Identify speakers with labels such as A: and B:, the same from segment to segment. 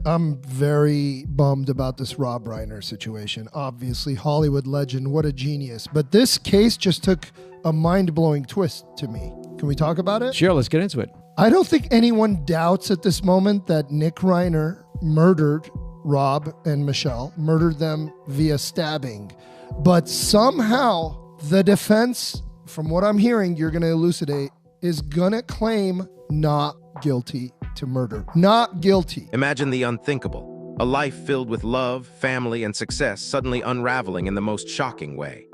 A: I'm very bummed about this Rob Reiner situation. Obviously, Hollywood legend, what a genius. But this case just took a mind-blowing twist to me. Can we talk about it?
B: Sure, let's get into it.
A: I don't think anyone doubts at this moment that Nick Reiner murdered Rob and Michelle, murdered them via stabbing. But somehow the defense, from what I'm hearing, you're going to elucidate, is going to claim not guilty to murder. Not guilty.
C: Imagine the unthinkable. A life filled with love, family, and success suddenly unraveling in the most shocking way.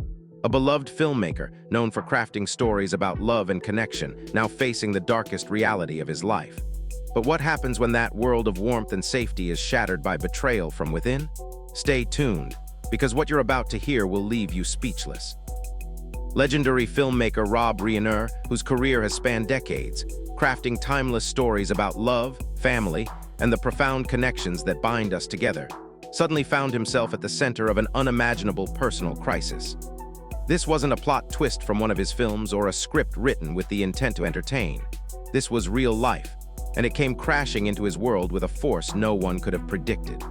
C: A beloved filmmaker, known for crafting stories about love and connection, now facing the darkest reality of his life. But what happens when that world of warmth and safety is shattered by betrayal from within? Stay tuned, because what you're about to hear will leave you speechless. Legendary filmmaker Rob Reiner, whose career has spanned decades, crafting timeless stories about love, family, and the profound connections that bind us together, suddenly found himself at the center of an unimaginable personal crisis. This wasn't a plot twist from one of his films or a script written with the intent to entertain. This was real life, and it came crashing into his world with a force no one could have predicted.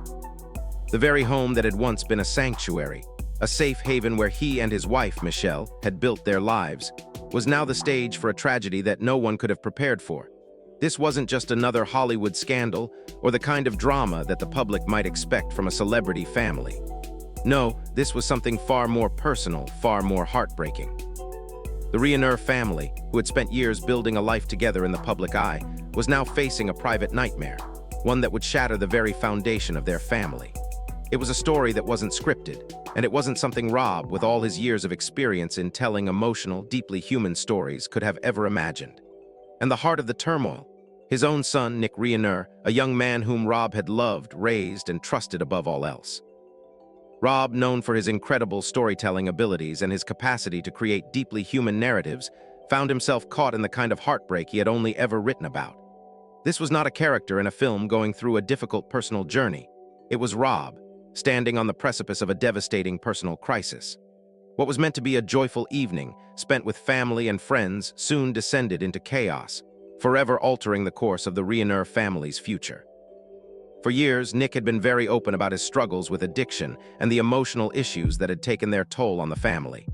C: The very home that had once been a sanctuary, a safe haven where he and his wife, Michelle, had built their lives, was now the stage for a tragedy that no one could have prepared for. This wasn't just another Hollywood scandal or the kind of drama that the public might expect from a celebrity family. No, this was something far more personal, far more heartbreaking. The Reiner family, who had spent years building a life together in the public eye, was now facing a private nightmare, one that would shatter the very foundation of their family. It was a story that wasn't scripted, and it wasn't something Rob, with all his years of experience in telling emotional, deeply human stories, could have ever imagined. And the heart of the turmoil, his own son, Nick Reiner, a young man whom Rob had loved, raised, and trusted above all else. Rob, known for his incredible storytelling abilities and his capacity to create deeply human narratives, found himself caught in the kind of heartbreak he had only ever written about. This was not a character in a film going through a difficult personal journey. It was Rob, standing on the precipice of a devastating personal crisis. What was meant to be a joyful evening, spent with family and friends, soon descended into chaos, forever altering the course of the Reiner family's future. For years, Nick had been very open about his struggles with addiction and the emotional issues that had taken their toll on the family.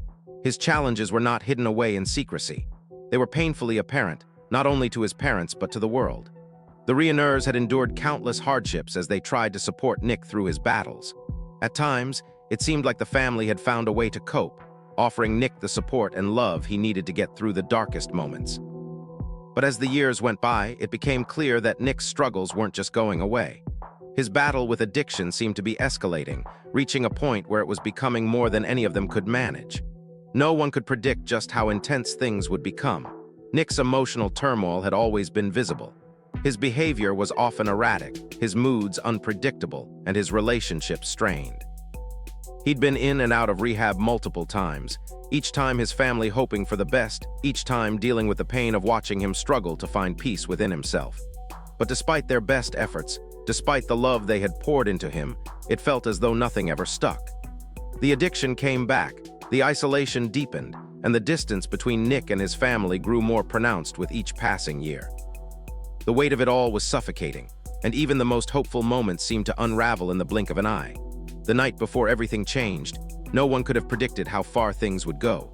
C: His challenges were not hidden away in secrecy. They were painfully apparent, not only to his parents but to the world. The Reiners had endured countless hardships as they tried to support Nick through his battles. At times, it seemed like the family had found a way to cope, offering Nick the support and love he needed to get through the darkest moments. But as the years went by, it became clear that Nick's struggles weren't just going away. His battle with addiction seemed to be escalating, reaching a point where it was becoming more than any of them could manage. No one could predict just how intense things would become. Nick's emotional turmoil had always been visible. His behavior was often erratic, his moods unpredictable, and his relationships strained. He'd been in and out of rehab multiple times, each time his family hoping for the best, each time dealing with the pain of watching him struggle to find peace within himself. But despite their best efforts, despite the love they had poured into him, it felt as though nothing ever stuck. The addiction came back, the isolation deepened, and the distance between Nick and his family grew more pronounced with each passing year. The weight of it all was suffocating, and even the most hopeful moments seemed to unravel in the blink of an eye. The night before everything changed, no one could have predicted how far things would go.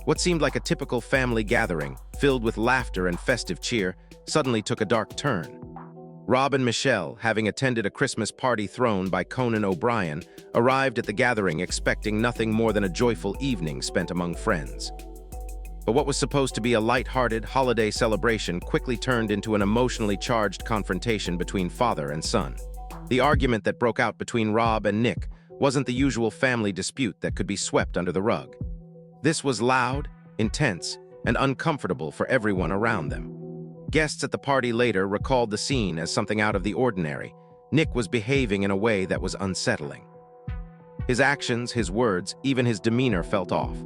C: What seemed like a typical family gathering, filled with laughter and festive cheer, suddenly took a dark turn. Rob and Michelle, having attended a Christmas party thrown by Conan O'Brien, arrived at the gathering expecting nothing more than a joyful evening spent among friends. But what was supposed to be a light-hearted holiday celebration quickly turned into an emotionally charged confrontation between father and son. The argument that broke out between Rob and Nick wasn't the usual family dispute that could be swept under the rug. This was loud, intense, and uncomfortable for everyone around them. Guests at the party later recalled the scene as something out of the ordinary. Nick was behaving in a way that was unsettling. His actions, his words, even his demeanor felt off.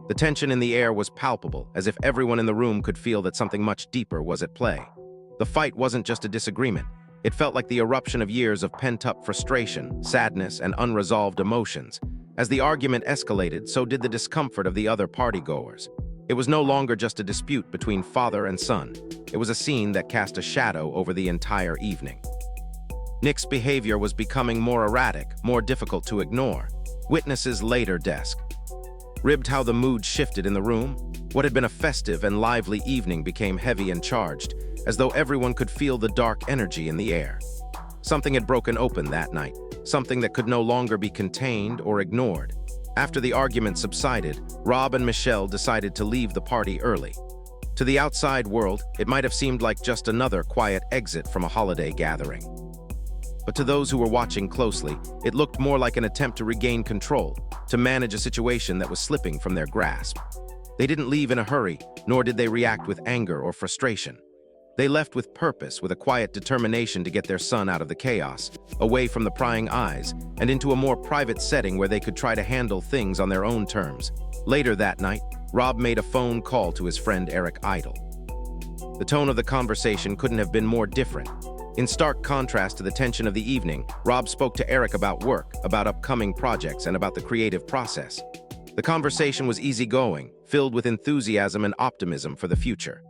C: The tension in the air was palpable, as if everyone in the room could feel that something much deeper was at play. The fight wasn't just a disagreement. It felt like the eruption of years of pent-up frustration, sadness, and unresolved emotions. As the argument escalated, so did the discomfort of the other partygoers. It was no longer just a dispute between father and son. It was a scene that cast a shadow over the entire evening. Nick's behavior was becoming more erratic, more difficult to ignore. Witnesses later desk ribbed how the mood shifted in the room. What had been a festive and lively evening became heavy and charged, as though everyone could feel the dark energy in the air. Something had broken open that night, something that could no longer be contained or ignored. After the argument subsided, Rob and Michelle decided to leave the party early. To the outside world, it might have seemed like just another quiet exit from a holiday gathering. But to those who were watching closely, it looked more like an attempt to regain control, to manage a situation that was slipping from their grasp. They didn't leave in a hurry, nor did they react with anger or frustration. They left with purpose, with a quiet determination to get their son out of the chaos, away from the prying eyes, and into a more private setting where they could try to handle things on their own terms. Later that night, Rob made a phone call to his friend Eric Idle. The tone of the conversation couldn't have been more different. In stark contrast to the tension of the evening, Rob spoke to Eric about work, about upcoming projects, and about the creative process. The conversation was easygoing, filled with enthusiasm and optimism for the future.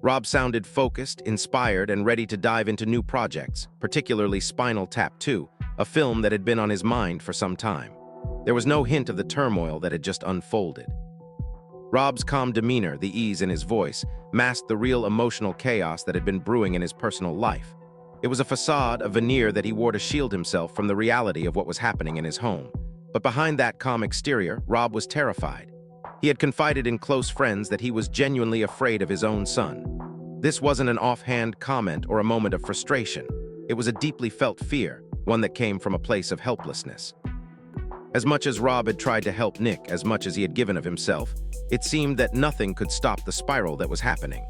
C: Rob sounded focused, inspired, and ready to dive into new projects, particularly Spinal Tap 2, a film that had been on his mind for some time. There was no hint of the turmoil that had just unfolded. Rob's calm demeanor, the ease in his voice, masked the real emotional chaos that had been brewing in his personal life. It was a facade, a veneer that he wore to shield himself from the reality of what was happening in his home. But behind that calm exterior, Rob was terrified. He had confided in close friends that he was genuinely afraid of his own son. This wasn't an offhand comment or a moment of frustration. It was a deeply felt fear, one that came from a place of helplessness. As much as Rob had tried to help Nick, as much as he had given of himself, it seemed that nothing could stop the spiral that was happening.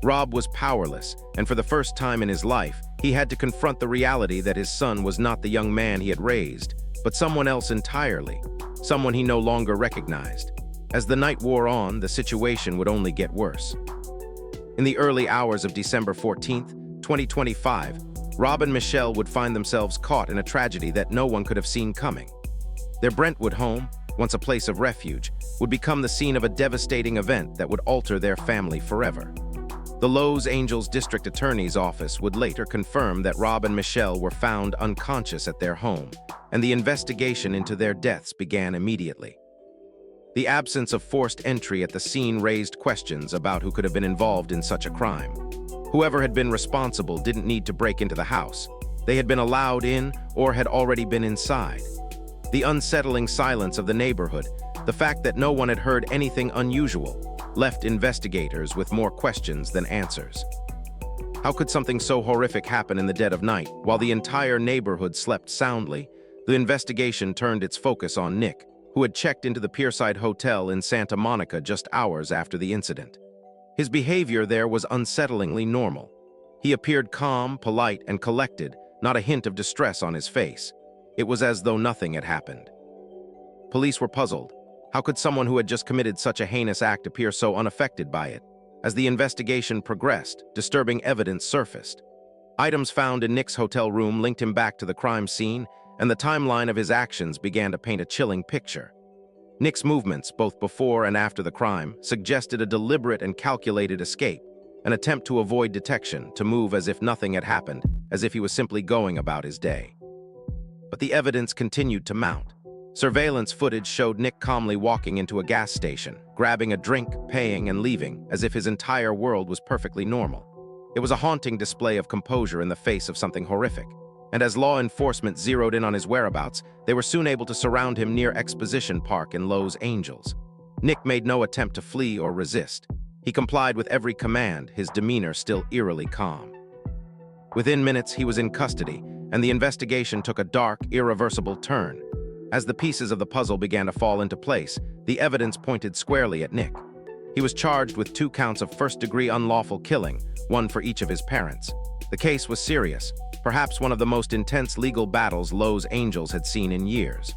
C: Rob was powerless, and for the first time in his life, he had to confront the reality that his son was not the young man he had raised, but someone else entirely, someone he no longer recognized. As the night wore on, the situation would only get worse. In the early hours of December 14th, 2025, Rob and Michelle would find themselves caught in a tragedy that no one could have seen coming. Their Brentwood home, once a place of refuge, would become the scene of a devastating event that would alter their family forever. The Los Angeles District Attorney's Office would later confirm that Rob and Michelle were found unconscious at their home, and the investigation into their deaths began immediately. The absence of forced entry at the scene raised questions about who could have been involved in such a crime. Whoever had been responsible didn't need to break into the house. They had been allowed in or had already been inside. The unsettling silence of the neighborhood, the fact that no one had heard anything unusual, left investigators with more questions than answers. How could something so horrific happen in the dead of night, while the entire neighborhood slept soundly? The investigation turned its focus on Nick, who had checked into the Pierside Hotel in Santa Monica just hours after the incident. His behavior there was unsettlingly normal. He appeared calm, polite, and collected, not a hint of distress on his face. It was as though nothing had happened. Police were puzzled. How could someone who had just committed such a heinous act appear so unaffected by it? As the investigation progressed, disturbing evidence surfaced. Items found in Nick's hotel room linked him back to the crime scene, and the timeline of his actions began to paint a chilling picture. Nick's movements, both before and after the crime, suggested a deliberate and calculated escape, an attempt to avoid detection, to move as if nothing had happened, as if he was simply going about his day. But the evidence continued to mount. Surveillance footage showed Nick calmly walking into a gas station, grabbing a drink, paying, and leaving, as if his entire world was perfectly normal. It was a haunting display of composure in the face of something horrific. And as law enforcement zeroed in on his whereabouts, they were soon able to surround him near Exposition Park in Los Angeles. Nick made no attempt to flee or resist. He complied with every command, his demeanor still eerily calm. Within minutes, he was in custody, and the investigation took a dark, irreversible turn. As the pieces of the puzzle began to fall into place, the evidence pointed squarely at Nick. He was charged with 2 counts of first-degree unlawful killing, one for each of his parents. The case was serious, perhaps one of the most intense legal battles Los Angeles had seen in years.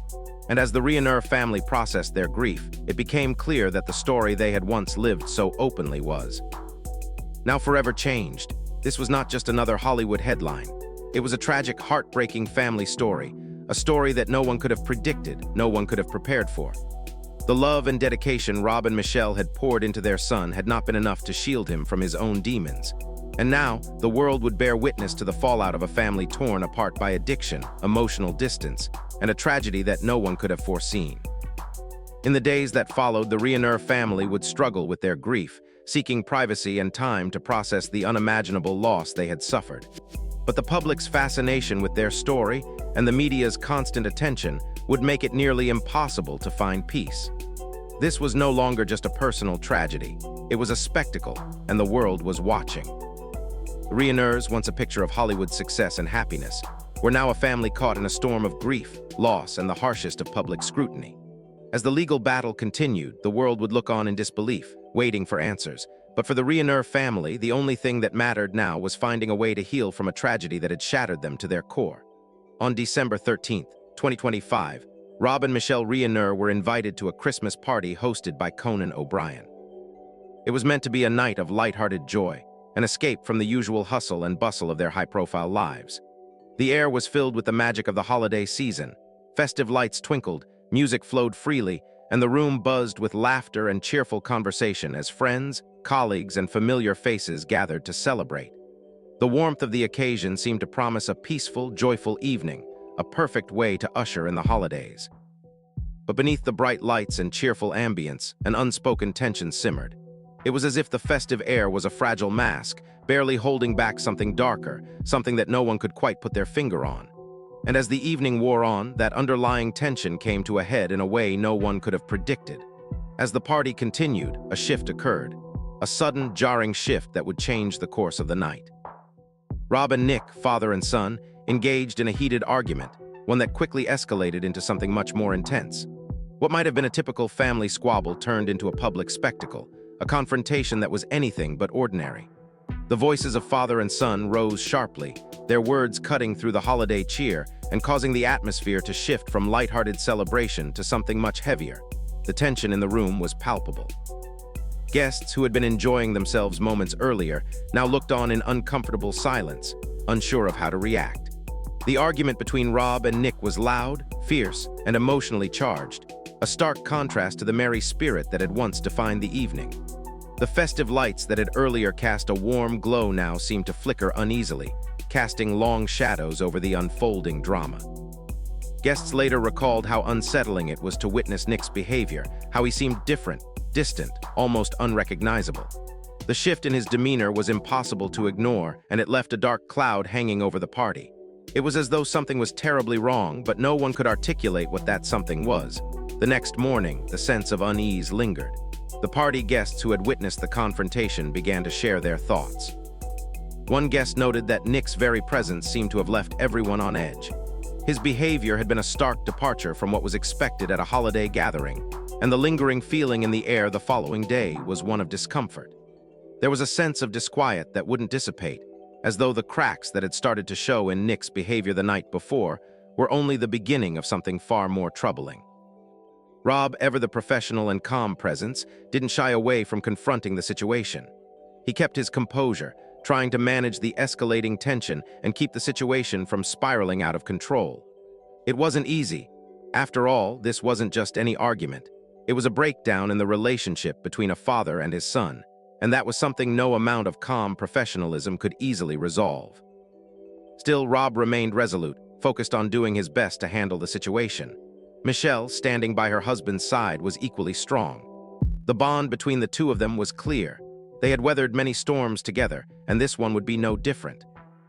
C: And as the Reiner family processed their grief, it became clear that the story they had once lived so openly was now forever changed. This was not just another Hollywood headline. It was a tragic, heartbreaking family story, a story that no one could have predicted, no one could have prepared for. The love and dedication Rob and Michelle had poured into their son had not been enough to shield him from his own demons. And now, the world would bear witness to the fallout of a family torn apart by addiction, emotional distance, and a tragedy that no one could have foreseen. In the days that followed, the Reiner family would struggle with their grief, seeking privacy and time to process the unimaginable loss they had suffered. But the public's fascination with their story and the media's constant attention would make it nearly impossible to find peace. This was no longer just a personal tragedy. It was a spectacle, and the world was watching. The Reiners, once a picture of Hollywood success and happiness, were now a family caught in a storm of grief, loss, and the harshest of public scrutiny. As the legal battle continued, the world would look on in disbelief, waiting for answers. But for the Reiner family, the only thing that mattered now was finding a way to heal from a tragedy that had shattered them to their core. On December 13, 2025, Rob and Michelle Reiner were invited to a Christmas party hosted by Conan O'Brien. It was meant to be a night of lighthearted joy, an escape from the usual hustle and bustle of their high-profile lives. The air was filled with the magic of the holiday season. Festive lights twinkled, music flowed freely, and the room buzzed with laughter and cheerful conversation as friends, colleagues, and familiar faces gathered to celebrate. The warmth of the occasion seemed to promise a peaceful, joyful evening, a perfect way to usher in the holidays. But beneath the bright lights and cheerful ambience, an unspoken tension simmered. It was as if the festive air was a fragile mask, barely holding back something darker, something that no one could quite put their finger on. And as the evening wore on, that underlying tension came to a head in a way no one could have predicted. As the party continued, a shift occurred, a sudden, jarring shift that would change the course of the night. Rob and Nick, father and son, engaged in a heated argument, one that quickly escalated into something much more intense. What might have been a typical family squabble turned into a public spectacle, a confrontation that was anything but ordinary. The voices of father and son rose sharply, their words cutting through the holiday cheer and causing the atmosphere to shift from lighthearted celebration to something much heavier. The tension in the room was palpable. Guests who had been enjoying themselves moments earlier now looked on in uncomfortable silence, unsure of how to react. The argument between Rob and Nick was loud, fierce, and emotionally charged, a stark contrast to the merry spirit that had once defined the evening. The festive lights that had earlier cast a warm glow now seemed to flicker uneasily, casting long shadows over the unfolding drama. Guests later recalled how unsettling it was to witness Nick's behavior, how he seemed different, distant, almost unrecognizable. The shift in his demeanor was impossible to ignore, and it left a dark cloud hanging over the party. It was as though something was terribly wrong, but no one could articulate what that something was. The next morning, the sense of unease lingered. The party guests who had witnessed the confrontation began to share their thoughts. One guest noted that Nick's very presence seemed to have left everyone on edge. His behavior had been a stark departure from what was expected at a holiday gathering, and the lingering feeling in the air the following day was one of discomfort. There was a sense of disquiet that wouldn't dissipate, as though the cracks that had started to show in Nick's behavior the night before were only the beginning of something far more troubling. Rob, ever the professional and calm presence, didn't shy away from confronting the situation. He kept his composure, trying to manage the escalating tension and keep the situation from spiraling out of control. It wasn't easy. After all, this wasn't just any argument. It was a breakdown in the relationship between a father and his son, and that was something no amount of calm professionalism could easily resolve. Still, Rob remained resolute, focused on doing his best to handle the situation. Michelle, standing by her husband's side, was equally strong. The bond between the two of them was clear. They had weathered many storms together, and this one would be no different.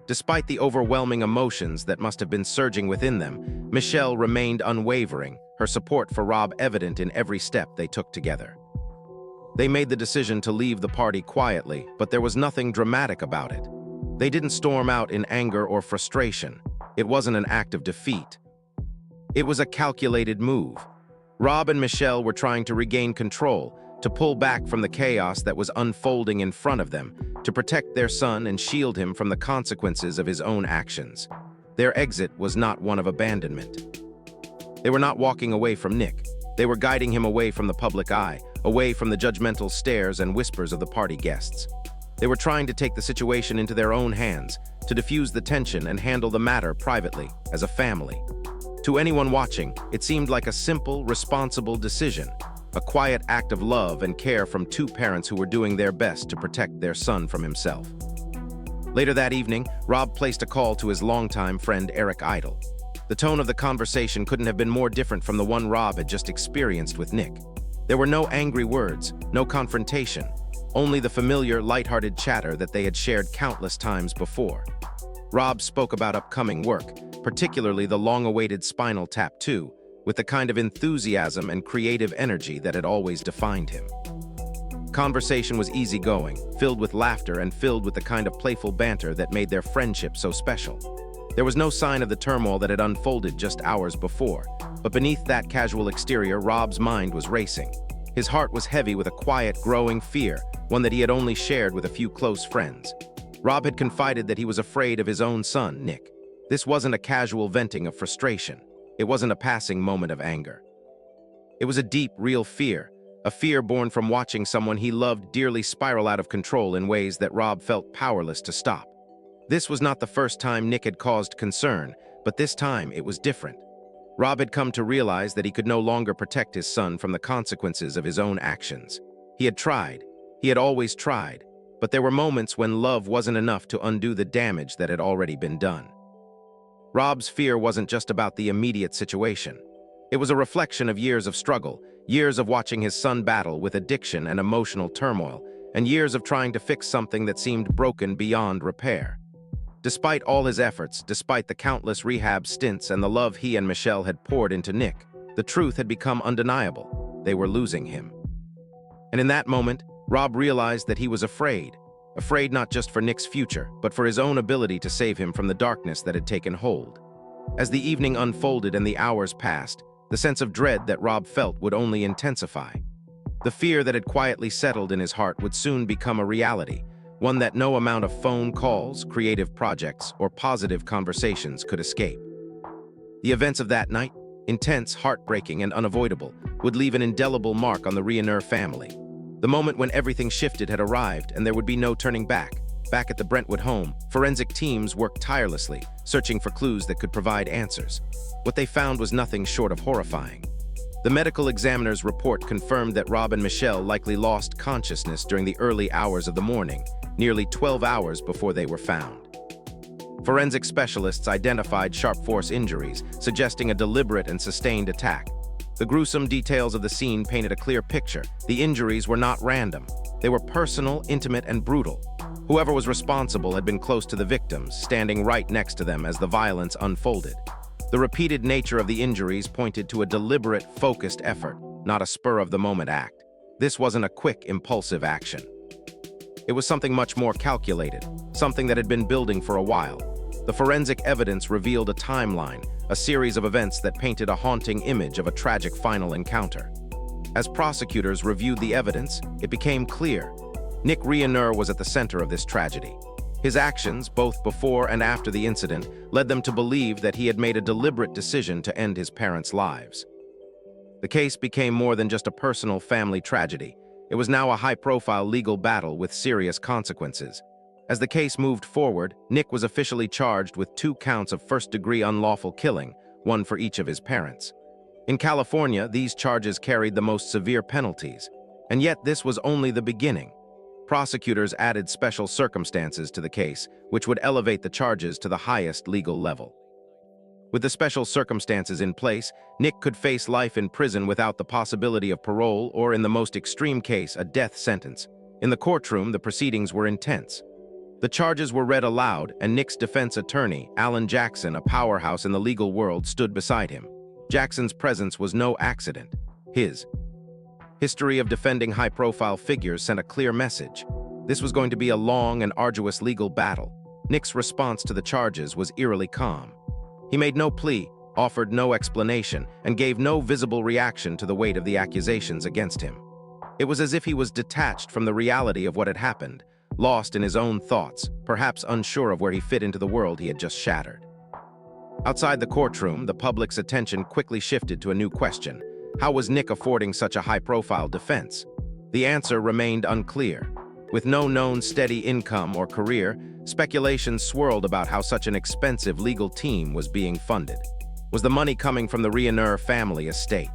C: Despite the overwhelming emotions that must have been surging within them, Michelle remained unwavering, her support for Rob evident in every step they took together. They made the decision to leave the party quietly, but there was nothing dramatic about it. They didn't storm out in anger or frustration. It wasn't an act of defeat. It was a calculated move. Rob and Michelle were trying to regain control, to pull back from the chaos that was unfolding in front of them, to protect their son and shield him from the consequences of his own actions. Their exit was not one of abandonment. They were not walking away from Nick. They were guiding him away from the public eye, away from the judgmental stares and whispers of the party guests. They were trying to take the situation into their own hands, to diffuse the tension and handle the matter privately, as a family. To anyone watching, it seemed like a simple, responsible decision, a quiet act of love and care from two parents who were doing their best to protect their son from himself. Later that evening, Rob placed a call to his longtime friend Eric Idle. The tone of the conversation couldn't have been more different from the one Rob had just experienced with Nick. There were no angry words, no confrontation, only the familiar, lighthearted chatter that they had shared countless times before. Rob spoke about upcoming work, particularly the long-awaited Spinal Tap 2, with the kind of enthusiasm and creative energy that had always defined him. Conversation was easygoing, filled with laughter and filled with the kind of playful banter that made their friendship so special. There was no sign of the turmoil that had unfolded just hours before, but beneath that casual exterior, Rob's mind was racing. His heart was heavy with a quiet, growing fear, one that he had only shared with a few close friends. Rob had confided that he was afraid of his own son, Nick. This wasn't a casual venting of frustration. It wasn't a passing moment of anger. It was a deep, real fear, a fear born from watching someone he loved dearly spiral out of control in ways that Rob felt powerless to stop. This was not the first time Nick had caused concern, but this time it was different. Rob had come to realize that he could no longer protect his son from the consequences of his own actions. He had tried. He had always tried. But there were moments when love wasn't enough to undo the damage that had already been done. Rob's fear wasn't just about the immediate situation. It was a reflection of years of struggle, years of watching his son battle with addiction and emotional turmoil, and years of trying to fix something that seemed broken beyond repair. Despite all his efforts, despite the countless rehab stints and the love he and Michelle had poured into Nick, the truth had become undeniable. They were losing him. And in that moment, Rob realized that he was afraid not just for Nick's future, but for his own ability to save him from the darkness that had taken hold. As the evening unfolded and the hours passed, the sense of dread that Rob felt would only intensify. The fear that had quietly settled in his heart would soon become a reality, one that no amount of phone calls, creative projects, or positive conversations could escape. The events of that night, intense, heartbreaking, and unavoidable, would leave an indelible mark on the Reiner family. The moment when everything shifted had arrived, and there would be no turning back. Back at the Brentwood home, forensic teams worked tirelessly, searching for clues that could provide answers. What they found was nothing short of horrifying. The medical examiner's report confirmed that Rob and Michelle likely lost consciousness during the early hours of the morning, nearly 12 hours before they were found. Forensic specialists identified sharp force injuries, suggesting a deliberate and sustained attack. The gruesome details of the scene painted a clear picture. The injuries were not random. They were personal, intimate, and brutal. Whoever was responsible had been close to the victims, standing right next to them as the violence unfolded. The repeated nature of the injuries pointed to a deliberate, focused effort, not a spur-of-the-moment act. This wasn't a quick, impulsive action. It was something much more calculated, something that had been building for a while. The forensic evidence revealed a timeline, a series of events that painted a haunting image of a tragic final encounter. As prosecutors reviewed the evidence, it became clear. Nick Reiner was at the center of this tragedy. His actions, both before and after the incident, led them to believe that he had made a deliberate decision to end his parents' lives. The case became more than just a personal family tragedy. It was now a high-profile legal battle with serious consequences. As the case moved forward, Nick was officially charged with 2 counts of first-degree unlawful killing, one for each of his parents. In California, these charges carried the most severe penalties. And yet this was only the beginning. Prosecutors added special circumstances to the case, which would elevate the charges to the highest legal level. With the special circumstances in place, Nick could face life in prison without the possibility of parole or, in the most extreme case, a death sentence. In the courtroom, the proceedings were intense. The charges were read aloud, and Nick's defense attorney, Alan Jackson, a powerhouse in the legal world, stood beside him. Jackson's presence was no accident. His history of defending high-profile figures sent a clear message. This was going to be a long and arduous legal battle. Nick's response to the charges was eerily calm. He made no plea, offered no explanation, and gave no visible reaction to the weight of the accusations against him. It was as if he was detached from the reality of what had happened, lost in his own thoughts, perhaps unsure of where he fit into the world he had just shattered. Outside the courtroom, the public's attention quickly shifted to a new question. How was Nick affording such a high-profile defense? The answer remained unclear. With no known steady income or career, speculation swirled about how such an expensive legal team was being funded. Was the money coming from the Reiner family estate?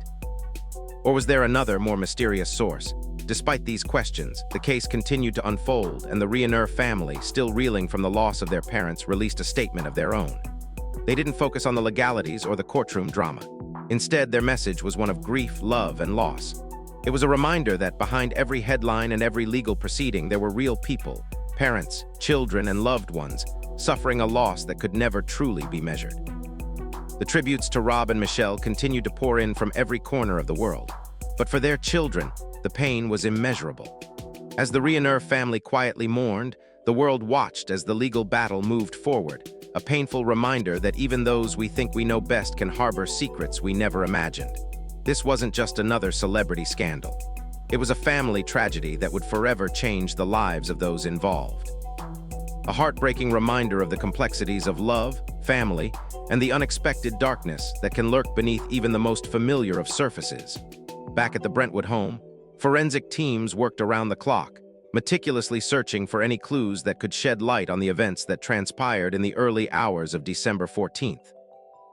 C: Or was there another, more mysterious source? Despite these questions, the case continued to unfold, and the Reiner family, still reeling from the loss of their parents, released a statement of their own. They didn't focus on the legalities or the courtroom drama. Instead, their message was one of grief, love, and loss. It was a reminder that behind every headline and every legal proceeding, there were real people, parents, children, and loved ones, suffering a loss that could never truly be measured. The tributes to Rob and Michelle continued to pour in from every corner of the world. But for their children, the pain was immeasurable. As the Reiner family quietly mourned, the world watched as the legal battle moved forward, a painful reminder that even those we think we know best can harbor secrets we never imagined. This wasn't just another celebrity scandal. It was a family tragedy that would forever change the lives of those involved. A heartbreaking reminder of the complexities of love, family, and the unexpected darkness that can lurk beneath even the most familiar of surfaces. Back at the Brentwood home, forensic teams worked around the clock, meticulously searching for any clues that could shed light on the events that transpired in the early hours of December 14th.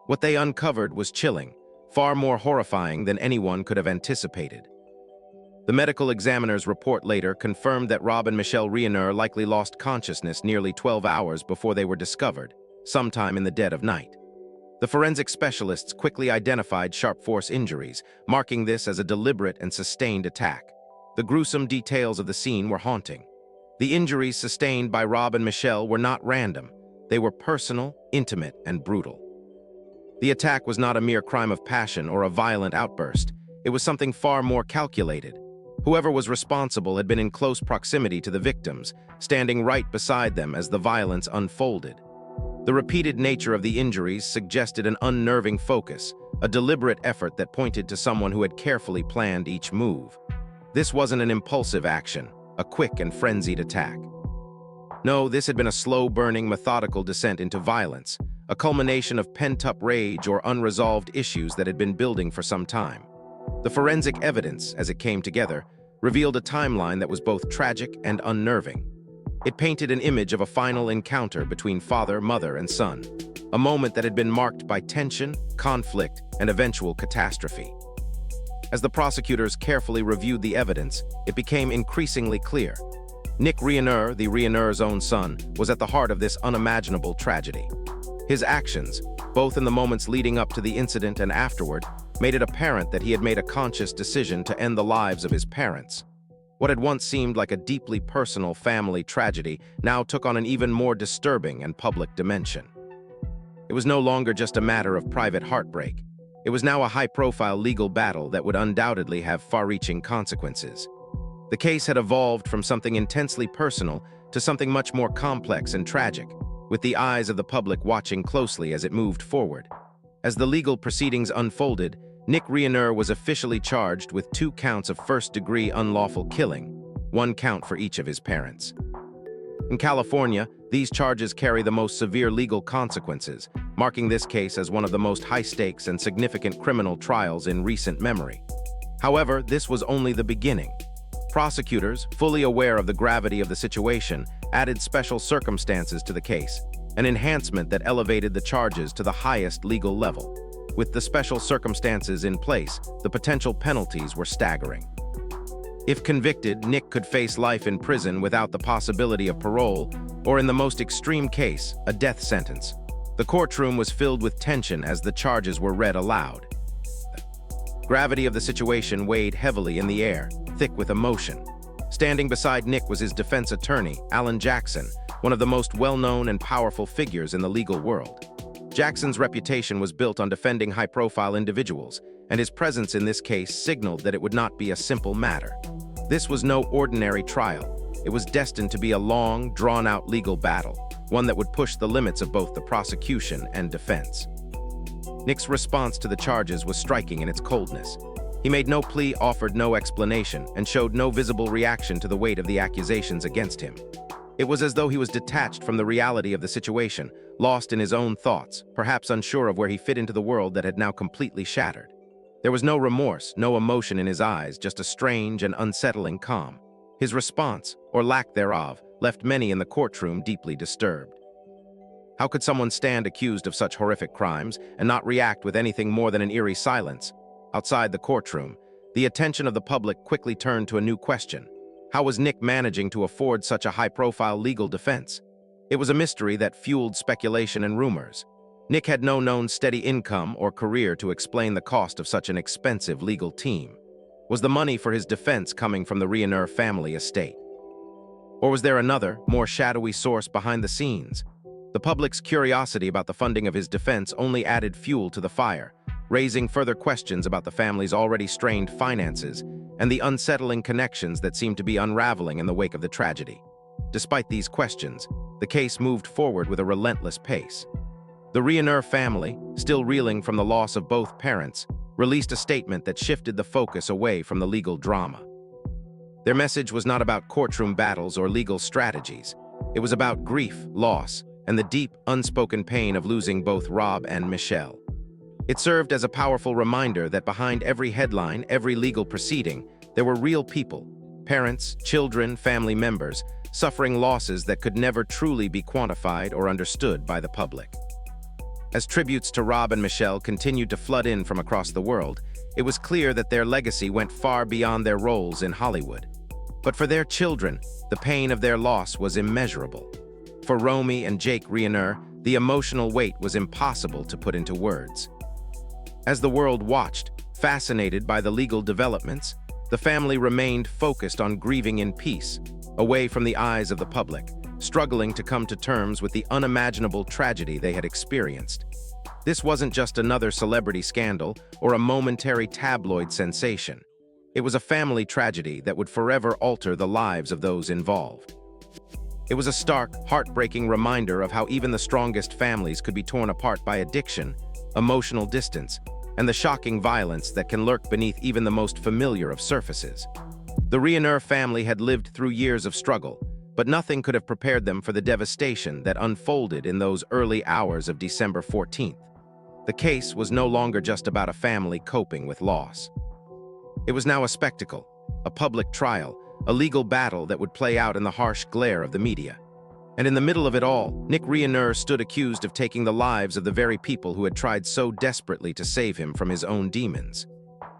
C: What they uncovered was chilling, far more horrifying than anyone could have anticipated. The medical examiner's report later confirmed that Rob and Michelle Reiner likely lost consciousness nearly 12 hours before they were discovered, sometime in the dead of night. The forensic specialists quickly identified sharp force injuries, marking this as a deliberate and sustained attack. The gruesome details of the scene were haunting. The injuries sustained by Rob and Michelle were not random. They were personal, intimate, and brutal. The attack was not a mere crime of passion or a violent outburst. It was something far more calculated. Whoever was responsible had been in close proximity to the victims, standing right beside them as the violence unfolded. The repeated nature of the injuries suggested an unnerving focus, a deliberate effort that pointed to someone who had carefully planned each move. This wasn't an impulsive action, a quick and frenzied attack. No, this had been a slow-burning, methodical descent into violence, a culmination of pent-up rage or unresolved issues that had been building for some time. The forensic evidence, as it came together, revealed a timeline that was both tragic and unnerving. It painted an image of a final encounter between father, mother, and son, a moment that had been marked by tension, conflict, and eventual catastrophe. As the prosecutors carefully reviewed the evidence, it became increasingly clear. Nick Reiner, the Reiner's own son, was at the heart of this unimaginable tragedy. His actions, both in the moments leading up to the incident and afterward, made it apparent that he had made a conscious decision to end the lives of his parents. What had once seemed like a deeply personal family tragedy now took on an even more disturbing and public dimension. It was no longer just a matter of private heartbreak. It was now a high-profile legal battle that would undoubtedly have far-reaching consequences. The case had evolved from something intensely personal to something much more complex and tragic, with the eyes of the public watching closely as it moved forward. As the legal proceedings unfolded, Nick Reiner was officially charged with 2 counts of first-degree unlawful killing, 1 count for each of his parents. In California, these charges carry the most severe legal consequences, marking this case as one of the most high-stakes and significant criminal trials in recent memory. However, this was only the beginning. Prosecutors, fully aware of the gravity of the situation, added special circumstances to the case, an enhancement that elevated the charges to the highest legal level. With the special circumstances in place, the potential penalties were staggering. If convicted, Nick could face life in prison without the possibility of parole, or in the most extreme case, a death sentence. The courtroom was filled with tension as the charges were read aloud. The gravity of the situation weighed heavily in the air, thick with emotion. Standing beside Nick was his defense attorney, Alan Jackson, one of the most well-known and powerful figures in the legal world. Jackson's reputation was built on defending high-profile individuals, and his presence in this case signaled that it would not be a simple matter. This was no ordinary trial. It was destined to be a long, drawn-out legal battle, one that would push the limits of both the prosecution and defense. Nick's response to the charges was striking in its coldness. He made no plea, offered no explanation, and showed no visible reaction to the weight of the accusations against him. It was as though he was detached from the reality of the situation, lost in his own thoughts, perhaps unsure of where he fit into the world that had now completely shattered. There was no remorse, no emotion in his eyes, just a strange and unsettling calm. His response, or lack thereof, left many in the courtroom deeply disturbed. How could someone stand accused of such horrific crimes and not react with anything more than an eerie silence? Outside the courtroom, The attention of the public quickly turned to a new question. How was Nick managing to afford such a high-profile legal defense? It was a mystery that fueled speculation and rumors. Nick had no known steady income or career to explain the cost of such an expensive legal team. Was the money for his defense coming from the Reiner family estate? Or was there another, more shadowy source behind the scenes? The public's curiosity about the funding of his defense only added fuel to the fire, raising further questions about the family's already strained finances and the unsettling connections that seemed to be unraveling in the wake of the tragedy. Despite these questions, the case moved forward with a relentless pace. The Reiner family, still reeling from the loss of both parents, released a statement that shifted the focus away from the legal drama. Their message was not about courtroom battles or legal strategies. It was about grief, loss, and the deep, unspoken pain of losing both Rob and Michelle. It served as a powerful reminder that behind every headline, every legal proceeding, there were real people, parents, children, family members, suffering losses that could never truly be quantified or understood by the public. As tributes to Rob and Michelle continued to flood in from across the world, it was clear that their legacy went far beyond their roles in Hollywood. But for their children, the pain of their loss was immeasurable. For Romy and Jake Reiner, the emotional weight was impossible to put into words. As the world watched, fascinated by the legal developments, the family remained focused on grieving in peace, away from the eyes of the public, struggling to come to terms with the unimaginable tragedy they had experienced. This wasn't just another celebrity scandal or a momentary tabloid sensation. It was a family tragedy that would forever alter the lives of those involved. It was a stark, heartbreaking reminder of how even the strongest families could be torn apart by addiction, emotional distance, and the shocking violence that can lurk beneath even the most familiar of surfaces. The Reiner family had lived through years of struggle, but nothing could have prepared them for the devastation that unfolded in those early hours of December 14th. The case was no longer just about a family coping with loss. It was now a spectacle, a public trial, a legal battle that would play out in the harsh glare of the media. And in the middle of it all, Nick Reiner stood accused of taking the lives of the very people who had tried so desperately to save him from his own demons.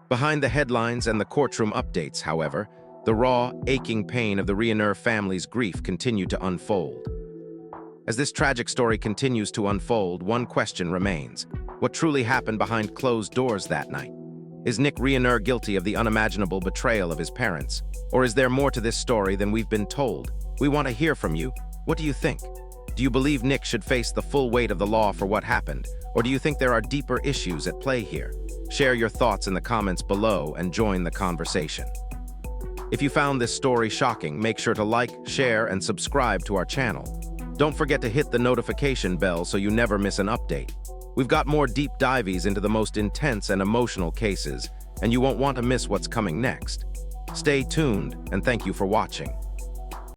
C: Behind the headlines and the courtroom updates, however, the raw, aching pain of the Reiner family's grief continued to unfold. As this tragic story continues to unfold, one question remains. What truly happened behind closed doors that night? Is Nick Reiner guilty of the unimaginable betrayal of his parents? Or is there more to this story than we've been told? We want to hear from you. What do you think? Do you believe Nick should face the full weight of the law for what happened? Or do you think there are deeper issues at play here? Share your thoughts in the comments below and join the conversation. If you found this story shocking, make sure to like, share, and subscribe to our channel. Don't forget to hit the notification bell so you never miss an update. We've got more deep dives into the most intense and emotional cases, and you won't want to miss what's coming next. Stay tuned, and thank you for watching.